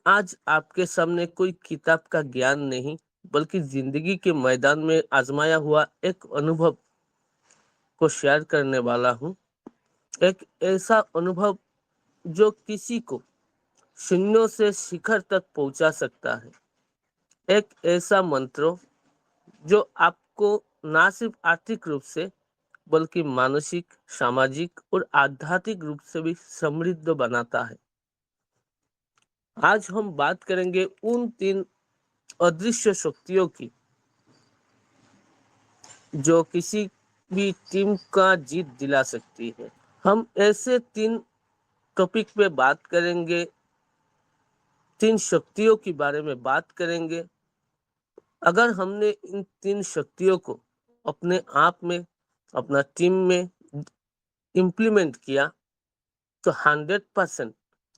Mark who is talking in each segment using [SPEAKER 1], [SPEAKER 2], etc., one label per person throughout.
[SPEAKER 1] आज आपके सामने कोई किताब का ज्ञान नहीं, बल्कि जिंदगी के मैदान में आजमाया हुआ एक अनुभव को शेयर करने वाला हूँ। एक ऐसा अनुभव जो किसी को शून्यों से शिखर तक पहुंचा सकता है। एक ऐसा मंत्र जो आपको ना सिर्फ आर्थिक रूप से, बल्कि मानसिक, सामाजिक और आध्यात्मिक रूप से भी समृद्ध बनाता है। आज हम बात करेंगे उन 3 अदृश्य शक्तियों की जो किसी भी टीम का जीत दिला सकती है। हम ऐसे 3 टॉपिक पे बात करेंगे, 3 शक्तियों के बारे में बात करेंगे। अगर हमने इन 3 शक्तियों को अपने आप में, अपना टीम में इम्प्लीमेंट किया तो 100%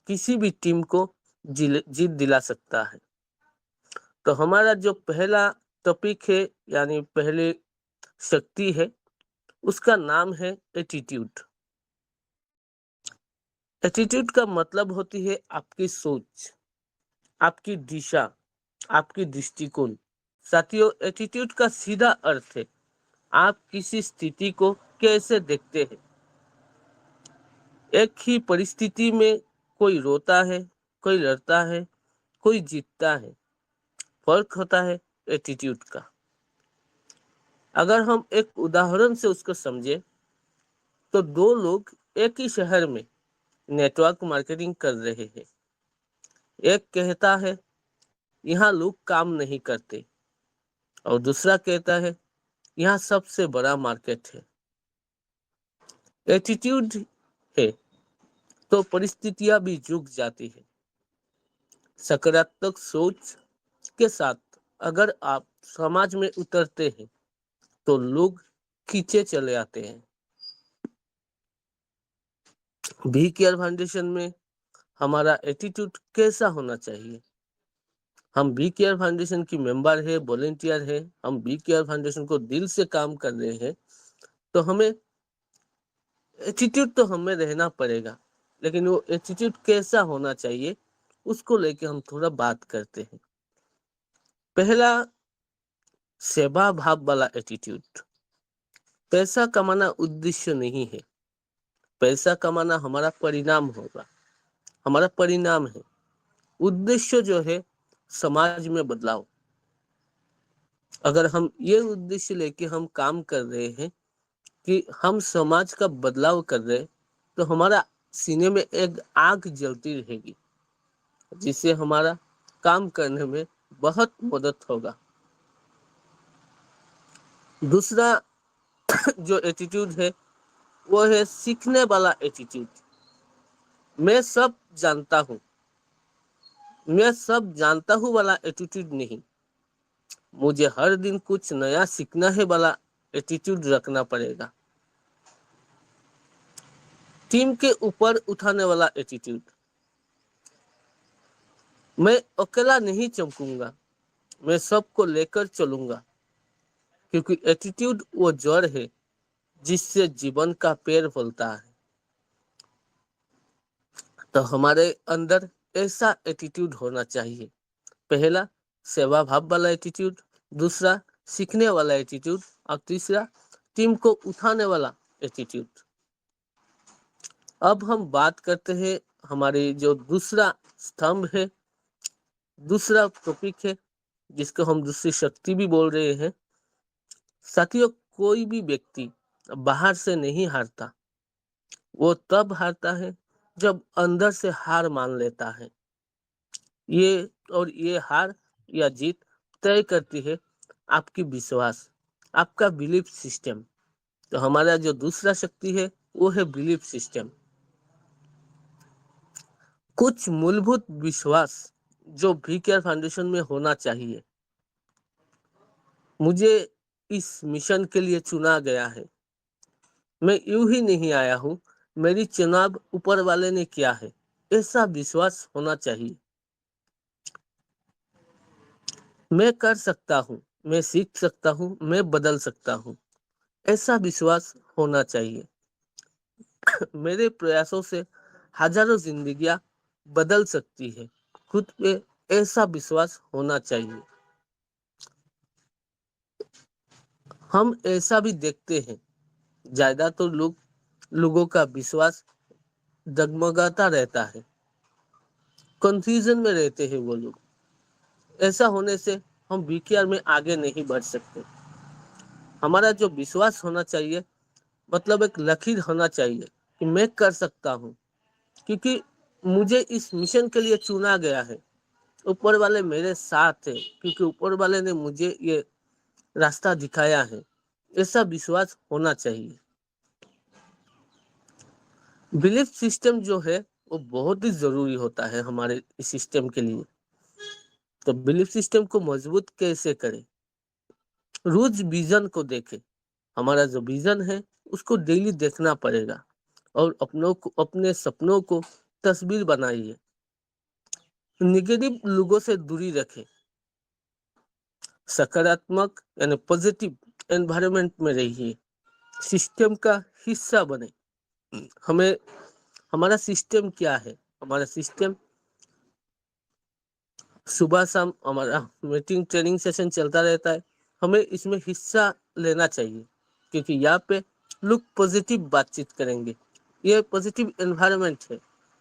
[SPEAKER 1] किसी भी टीम को जीत दिला सकता है। तो हमारा जो पहला टॉपिक है, यानी पहली शक्ति है, उसका नाम है एटीट्यूड। एटीट्यूड का मतलब होती है आपकी सोच, आपकी दिशा, आपकी दृष्टिकोण। साथियों, एटीट्यूड का सीधा अर्थ है आप किसी स्थिति को कैसे देखते हैं। एक ही परिस्थिति में कोई रोता है, कोई लड़ता है, कोई जीतता है। फर्क होता है एटीट्यूड का। अगर हम एक उदाहरण से उसको समझे तो 2 लोग एक ही शहर में नेटवर्क मार्केटिंग कर रहे हैं। एक कहता है यहाँ लोग काम नहीं करते, और दूसरा कहता है यहाँ सबसे बड़ा मार्केट है। एटीट्यूड है तो परिस्थितियां भी झुक जाती है। सकारात्मक सोच के साथ अगर आप समाज में उतरते हैं तो लोग खींचे चले आते हैं। बी केयर फाउंडेशन में हमारा एटीट्यूड कैसा होना चाहिए? हम बी केयर फाउंडेशन की मेंबर है, वॉलेंटियर है। हम बी केयर फाउंडेशन को दिल से काम कर रहे हैं, तो हमें एटीट्यूड तो हमें रहना पड़ेगा, लेकिन वो एटीट्यूड कैसा होना चाहिए उसको लेके हम थोड़ा बात करते हैं। पहला, सेवा भाव वाला एटीट्यूड। पैसा कमाना उद्देश्य नहीं है, पैसा कमाना हमारा परिणाम होगा, हमारा परिणाम है। उद्देश्य जो है समाज में बदलाव। अगर हम ये उद्देश्य लेके हम काम कर रहे हैं कि हम समाज का बदलाव कर रहे हैं, तो हमारा सीने में एक आग जलती रहेगी, जिससे हमारा काम करने में बहुत मदद होगा। दूसरा जो एटीट्यूड है वो है सीखने वाला एटीट्यूड। मैं सब जानता हूँ, मैं सब जानता हूँ वाला एटीट्यूड नहीं, मुझे हर दिन कुछ नया सीखना है वाला एटीट्यूड रखना पड़ेगा। टीम के ऊपर उठाने वाला एटीट्यूड। मैं अकेला नहीं चमकूंगा, मैं सबको लेकर चलूंगा, क्योंकि एटीट्यूड वो जड़ है जिससे जीवन का पेड़ फलता है। तो हमारे अंदर ऐसा एटीट्यूड होना चाहिए। पहला, सेवा भाव वाला एटीट्यूड। दूसरा, सीखने वाला एटीट्यूड। और तीसरा, टीम को उठाने वाला एटीट्यूड। अब हम बात करते हैं हमारे जो दूसरा स्तंभ है, दूसरा टॉपिक है, जिसको हम दूसरी शक्ति भी बोल रहे हैं। साथियों, कोई भी व्यक्ति बाहर से नहीं हारता, वो तब हारता है जब अंदर से हार मान लेता है। ये हार या जीत तय करती है आपकी विश्वास, आपका बिलीफ सिस्टम। तो हमारा जो दूसरा शक्ति है वो है बिलीफ सिस्टम। कुछ मूलभूत विश्वास जो भी केयर फाउंडेशन में होना चाहिए। मुझे इस मिशन के लिए चुना गया है, मैं यूं ही नहीं आया हूं, मेरी चुनाव ऊपर वाले ने किया है, ऐसा विश्वास होना चाहिए। मैं कर सकता हूँ, मैं सीख सकता हूँ, मैं बदल सकता हूँ, ऐसा विश्वास होना चाहिए। मेरे प्रयासों से हजारों जिंदगियां बदल सकती है, खुद पे ऐसा विश्वास होना चाहिए। हम ऐसा भी देखते हैं, ज्यादातर लोगों का विश्वास डगमगाता रहता है, कंफ्यूजन में रहते हैं वो लोग। ऐसा होने से हम वीकेआर में आगे नहीं बढ़ सकते। हमारा जो विश्वास होना चाहिए, मतलब एक लकीर होना चाहिए कि मैं कर सकता हूँ, क्योंकि मुझे इस मिशन के लिए चुना गया है। ऊपर वाले मेरे साथ है, क्योंकि ऊपर वाले ने मुझे ये रास्ता दिखाया है। ऐसा विश्वास होना चाहिए। बिलीफ सिस्टम जो है वो बहुत ही जरूरी होता है हमारे इस सिस्टम के लिए। तो बिलीफ सिस्टम को मजबूत कैसे करें? रोज विजन को देखें। हमारा जो विजन है उसको डेली देखना पड़ेगा, और अपने सपनों को तस्वीर बनाइए। निगेटिव लोगों से दूरी रखें, सकारात्मक यानी पॉजिटिव एनवायरनमेंट में रहिए, सिस्टम का हिस्सा बने। हमें हमारा सिस्टम क्या है? हमारा सिस्टम सुबह शाम हमारा मीटिंग ट्रेनिंग सेशन चलता रहता है। हमें इसमें हिस्सा लेना चाहिए, क्योंकि यहाँ पे लोग पॉजिटिव बातचीत करेंगे। ये पॉजिटिव एनवायरनमेंट है।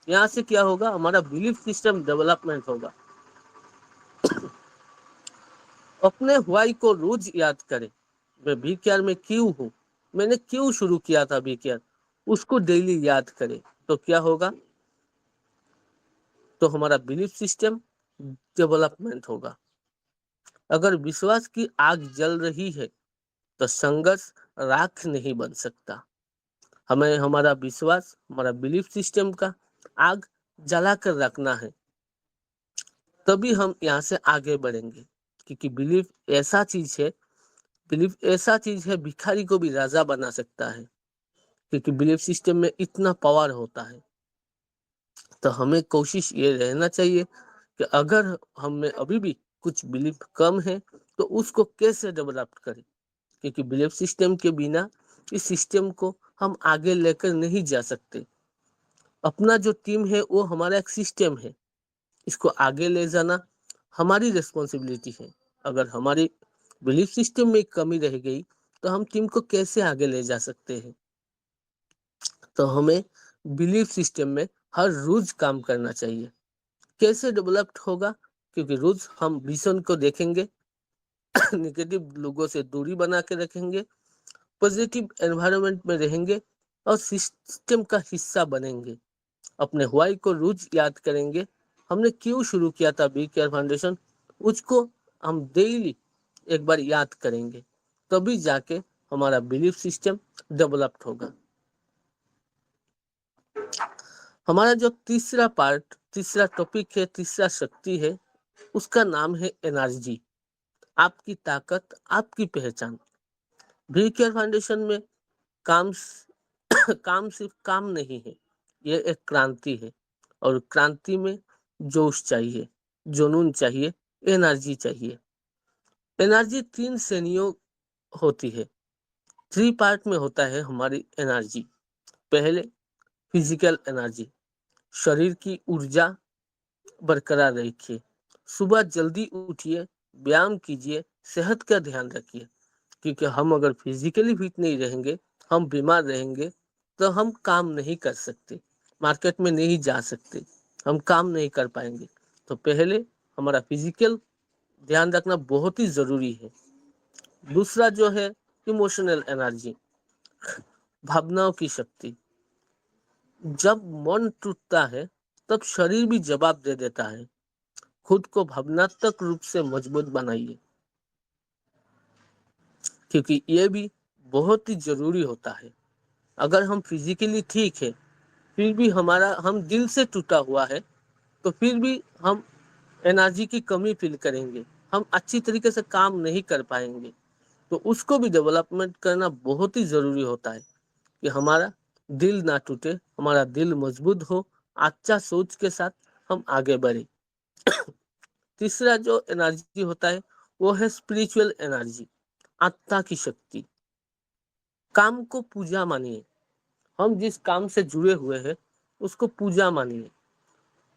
[SPEAKER 1] यहाँ से क्या होगा? हमारा बिलीफ सिस्टम डेवलपमेंट होगा। अपने व्हाई को रोज याद करें। मैं वीकेआर में क्यों हूँ, मैंने क्यों शुरू किया था वीकेआर, उसको डेली याद करें। तो क्या होगा? तो हमारा बिलीफ सिस्टम डेवलपमेंट होगा। अगर विश्वास की आग जल रही है तो संघर्ष राख नहीं बन सकता। हमें हमारा विश्वास, हमारा बिलीफ सिस्टम का आग जला कर रखना है, तभी हम यहाँ से आगे बढ़ेंगे। क्योंकि बिलीफ ऐसा चीज है, भिखारी को भी राजा बना सकता है, क्योंकि बिलीफ सिस्टम में इतना पावर होता है। तो हमें कोशिश ये रहना चाहिए कि अगर हम में अभी भी कुछ बिलीफ कम है तो उसको कैसे डेवलप करें, क्योंकि बिलीफ सिस्टम के बिना इस सिस्टम को हम आगे लेकर नहीं जा सकते। अपना जो टीम है वो हमारा एक सिस्टम है, इसको आगे ले जाना हमारी रिस्पॉन्सिबिलिटी है। अगर हमारी बिलीफ सिस्टम में कमी रह गई तो हम टीम को कैसे आगे ले जा सकते हैं? तो हमें बिलीफ सिस्टम में हर रोज काम करना चाहिए। कैसे डेवलप्ड होगा? क्योंकि रोज हम विजन को देखेंगे, निगेटिव लोगों से दूरी बना के रखेंगे, पॉजिटिव एनवायरनमेंट में रहेंगे और सिस्टम का हिस्सा बनेंगे। अपने व्हाई को रोज याद करेंगे। हमने क्यों शुरू किया था बी केयर फाउंडेशन, उसको हम डेली एक बार याद करेंगे, तभी जाके हमारा बिलीफ सिस्टम डेवलप्ड होगा। हमारा जो तीसरा टॉपिक है, तीसरा शक्ति है, उसका नाम है एनर्जी। आपकी ताकत, आपकी पहचान। बी केयर फाउंडेशन में काम काम सिर्फ काम नहीं है, ये एक क्रांति है। और क्रांति में जोश चाहिए, जुनून चाहिए, एनर्जी चाहिए। एनर्जी 3 श्रेणियों होती है, 3 पार्ट में होता है हमारी एनर्जी। पहले फिजिकल एनर्जी, शरीर की ऊर्जा बरकरार रखिए। सुबह जल्दी उठिए, व्यायाम कीजिए, सेहत का ध्यान रखिए। क्योंकि हम अगर फिजिकली फिट नहीं रहेंगे, हम बीमार रहेंगे, तो हम काम नहीं कर सकते, मार्केट में नहीं जा सकते, हम काम नहीं कर पाएंगे। तो पहले हमारा फिजिकल ध्यान रखना बहुत ही जरूरी है। दूसरा जो है इमोशनल एनर्जी, भावनाओं की शक्ति। जब मन टूटता है तब शरीर भी जवाब दे देता है। खुद को भावनात्मक रूप से मजबूत बनाइए, क्योंकि ये भी बहुत ही जरूरी होता है। अगर हम फिजिकली ठीक है, फिर भी हम दिल से टूटा हुआ है, तो फिर भी हम एनर्जी की कमी फील करेंगे, हम अच्छी तरीके से काम नहीं कर पाएंगे। तो उसको भी डेवलपमेंट करना बहुत ही जरूरी होता है कि हमारा दिल ना टूटे, हमारा दिल मजबूत हो, अच्छा सोच के साथ हम आगे बढ़े। तीसरा जो एनर्जी होता है वो है स्पिरिचुअल एनर्जी, आत्मा की शक्ति। काम को पूजा मानिए। हम जिस काम से जुड़े हुए हैं उसको पूजा मानिए।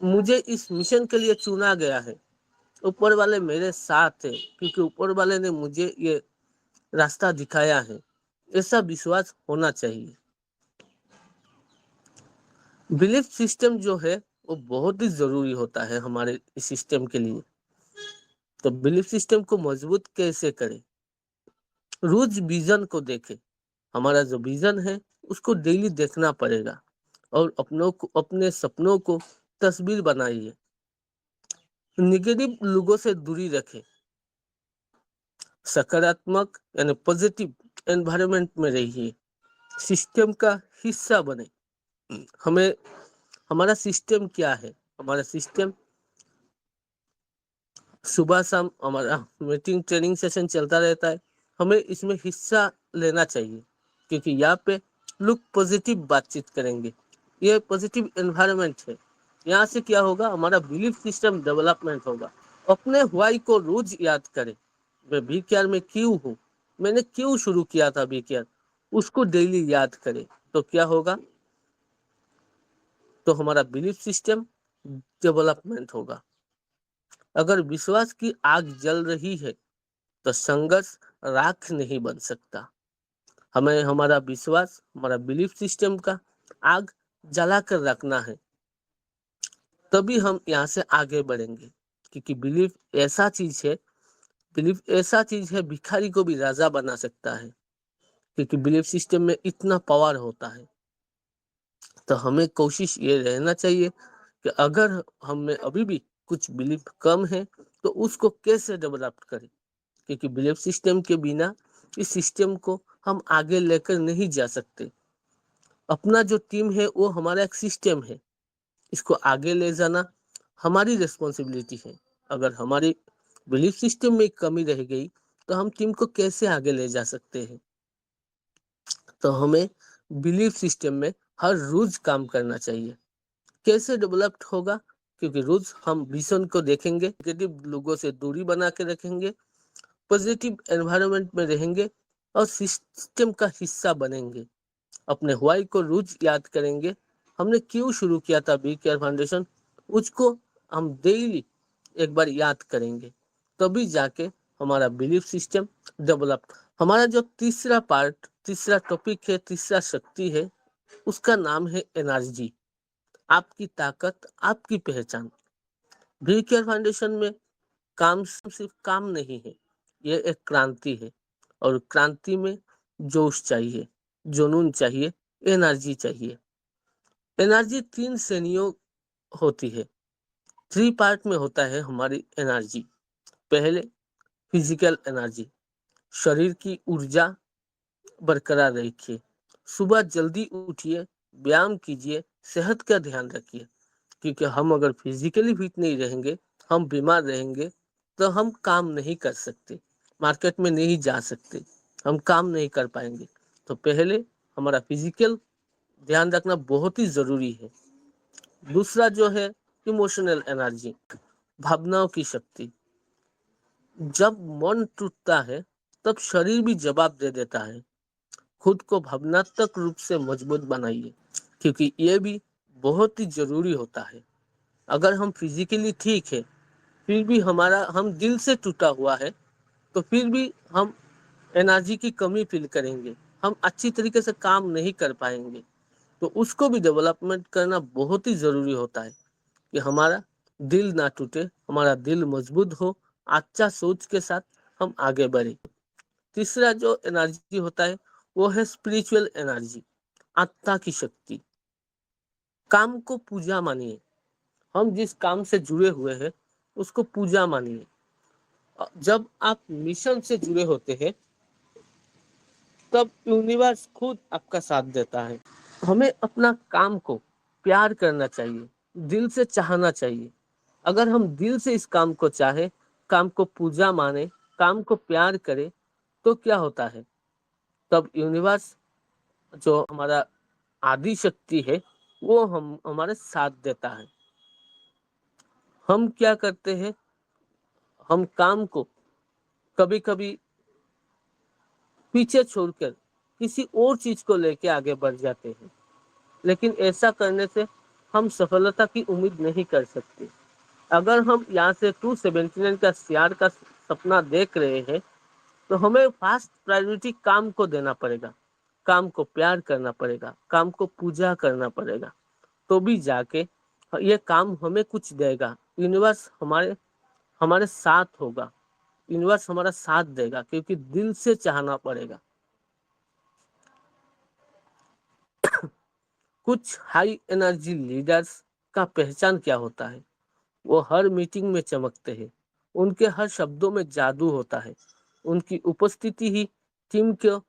[SPEAKER 1] मुझे इस मिशन के लिए चुना गया है, ऊपर वाले मेरे साथ है, क्योंकि ऊपर वाले ने मुझे ये रास्ता दिखाया है, ऐसा विश्वास होना चाहिए। बिलीफ सिस्टम जो है वो बहुत ही जरूरी होता है हमारे सिस्टम के लिए। तो बिलीफ सिस्टम को मजबूत कैसे करें? रोज विजन को देखें। हमारा जो विजन है उसको डेली देखना पड़ेगा, और अपने सपनों को तस्वीर बनाइए। निगेटिव लोगों से दूरी रखें, सकारात्मक यानी पॉजिटिव एनवायरनमेंट में रहिए, सिस्टम का हिस्सा बने। हमें हमारा सिस्टम क्या है? हमारा सिस्टम सुबह शाम हमारा मीटिंग ट्रेनिंग सेशन चलता रहता है, हमें इसमें हिस्सा लेना चाहिए, क्योंकि यहाँ पे लोग पॉजिटिव बातचीत करेंगे, ये पॉजिटिव एनवायरनमेंट है। यहाँ से क्या होगा? हमारा बिलीफ सिस्टम डेवलपमेंट होगा। अपने व्हाई को रोज याद करें। मैं बी केयर में क्यों हूँ, मैंने क्यों शुरू किया था बी केयर, उसको डेली याद करें। तो क्या होगा? तो हमारा बिलीफ सिस्टम डेवलपमेंट होगा। अगर विश्वास की आग जल रही है तो संघर्ष राख नहीं बन सकता। हमें हमारा विश्वास, हमारा बिलीफ सिस्टम का आग जला कर रखना है, तभी हम यहाँ से आगे बढ़ेंगे। क्योंकि बिलीफ ऐसा चीज है भिखारी को भी राजा बना सकता है, क्योंकि बिलीफ सिस्टम में इतना पावर होता है। तो हमें कोशिश ये रहना चाहिए कि अगर हम में अभी भी कुछ बिलीफ कम है तो उसको कैसे डेवलप करें, क्योंकि बिलीफ सिस्टम के बिना इस सिस्टम को हम आगे लेकर नहीं जा सकते। अपना जो टीम है वो हमारा एक सिस्टम है, इसको आगे ले जाना हमारी रिस्पॉन्सिबिलिटी है। अगर हमारी बिलीफ सिस्टम में कमी रह गई तो हम टीम को कैसे आगे ले जा सकते हैं? तो हमें बिलीफ सिस्टम में हर रोज काम करना चाहिए। कैसे डेवलप्ड होगा? क्योंकि रोज हम विजन को देखेंगे, नेगेटिव लोगों से दूरी बना के रखेंगे, पॉजिटिव एनवायरनमेंट में रहेंगे और सिस्टम का हिस्सा बनेंगे। अपने व्हाई को रोज याद करेंगे। हमने क्यों शुरू किया था बी केयर फाउंडेशन, उसको हम डेली एक बार याद करेंगे, तभी जाके हमारा बिलीफ सिस्टम डेवलप। हमारा जो तीसरा टॉपिक है, तीसरा शक्ति है, उसका नाम है एनर्जी। आपकी ताकत, आपकी पहचान। बी केयर फाउंडेशन में काम सिर्फ काम नहीं है, ये एक क्रांति है। और क्रांति में जोश चाहिए, जुनून चाहिए, एनर्जी चाहिए। एनर्जी 3 श्रेणियों होती है, 3 पार्ट में होता है हमारी एनर्जी। पहले फिजिकल एनर्जी, शरीर की ऊर्जा बरकरार रखिए। सुबह जल्दी उठिए, व्यायाम कीजिए, सेहत का ध्यान रखिए। क्योंकि हम अगर फिजिकली फिट नहीं रहेंगे, हम बीमार रहेंगे, तो हम काम नहीं कर सकते, मार्केट में नहीं जा सकते, हम काम नहीं कर पाएंगे। तो पहले हमारा फिजिकल ध्यान रखना बहुत ही जरूरी है। दूसरा जो है इमोशनल एनर्जी, भावनाओं की शक्ति। जब मन टूटता है तब शरीर भी जवाब दे देता है। खुद को भावनात्मक रूप से मजबूत बनाइए, क्योंकि ये भी बहुत ही जरूरी होता है। अगर हम फिजिकली ठीक है, फिर भी हम दिल से टूटा हुआ है, तो फिर भी हम एनर्जी की कमी फील करेंगे, हम अच्छी तरीके से काम नहीं कर पाएंगे। तो उसको भी डेवलपमेंट करना बहुत ही जरूरी होता है कि हमारा दिल ना टूटे, हमारा दिल मजबूत हो, अच्छा सोच के साथ हम आगे बढ़े। तीसरा जो एनर्जी होता है वो है स्पिरिचुअल एनर्जी, आत्मा की शक्ति। काम को पूजा मानिए, हम जिस काम से जुड़े हुए हैं उसको पूजा मानिए। जब आप मिशन से जुड़े होते हैं तब यूनिवर्स खुद आपका साथ देता है। हमें अपना काम को प्यार करना चाहिए, दिल से चाहना चाहिए। अगर हम दिल से इस काम को चाहे, काम को पूजा माने, काम को प्यार करें, तो क्या होता है? तब यूनिवर्स, जो हमारा आदि शक्ति है, वो हम हमारे साथ देता है। हम क्या करते हैं? हम काम को कभी कभी पीछे छोड़कर किसी और चीज को लेके आगे बढ़ जाते हैं, लेकिन ऐसा करने से हम सफलता की उम्मीद नहीं कर सकते। अगर हम यहाँ से 279 का सीआर का सपना देख रहे हैं तो हमें फास्ट प्रायोरिटी काम को देना पड़ेगा, काम को प्यार करना पड़ेगा, काम को पूजा करना पड़ेगा, तो भी जाके ये काम हमें कुछ देगा। यूनिवर्स हमारे हमारे साथ होगा, यूनिवर्स हमारा साथ देगा, क्योंकि दिल से चाहना पड़ेगा। कुछ हाई एनर्जी लीडर्स का पहचान क्या होता है? वो हर मीटिंग में चमकते हैं, उनके हर शब्दों में जादू होता है, उनकी उपस्थिति ही टीम को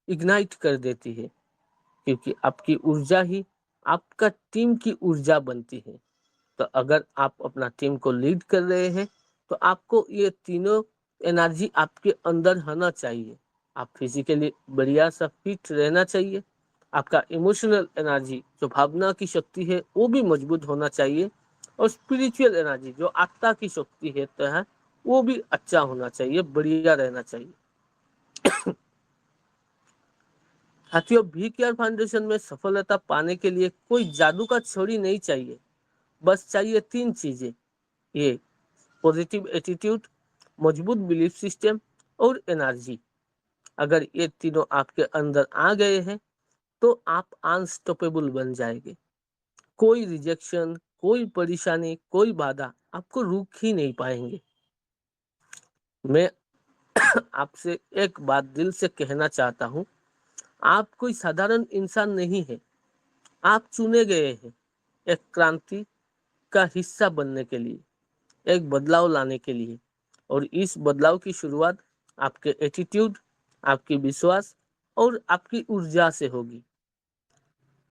[SPEAKER 1] इग्नाइट कर देती है, क्योंकि आपकी ऊर्जा ही आपका टीम की ऊर्जा बनती है। तो अगर आप अपना टीम को लीड कर रहे हैं तो आपको ये तीनों एनर्जी आपके अंदर होना चाहिए। आप फिजिकली बढ़िया सा फिट रहना चाहिए, आपका इमोशनल एनर्जी जो भावना की शक्ति है वो भी मजबूत होना चाहिए, और स्पिरिचुअल एनर्जी जो आत्मा की शक्ति है तो है वो भी अच्छा होना चाहिए, बढ़िया रहना चाहिए। साथियों, भी केयर फाउंडेशन में सफलता पाने के लिए कोई जादू का छड़ी नहीं चाहिए, बस चाहिए तीन चीजें। ये पॉजिटिव एटीट्यूड, मजबूत बिलीफ सिस्टम और एनर्जी। अगर ये तीनों आपके अंदर आ गए हैं तो आप अनस्टॉपेबल बन जाएंगे। कोई रिजेक्शन, कोई परेशानी, कोई बाधा आपको रोक ही नहीं पाएंगे। मैं आपसे एक बात दिल से कहना चाहता हूँ, आप कोई साधारण इंसान नहीं है, आप चुने गए हैं एक क्रांति का हिस्सा बनने के लिए, एक बदलाव लाने के लिए। और इस बदलाव की शुरुआत आपके एटीट्यूड, आपकी विश्वास और आपकी ऊर्जा से होगी।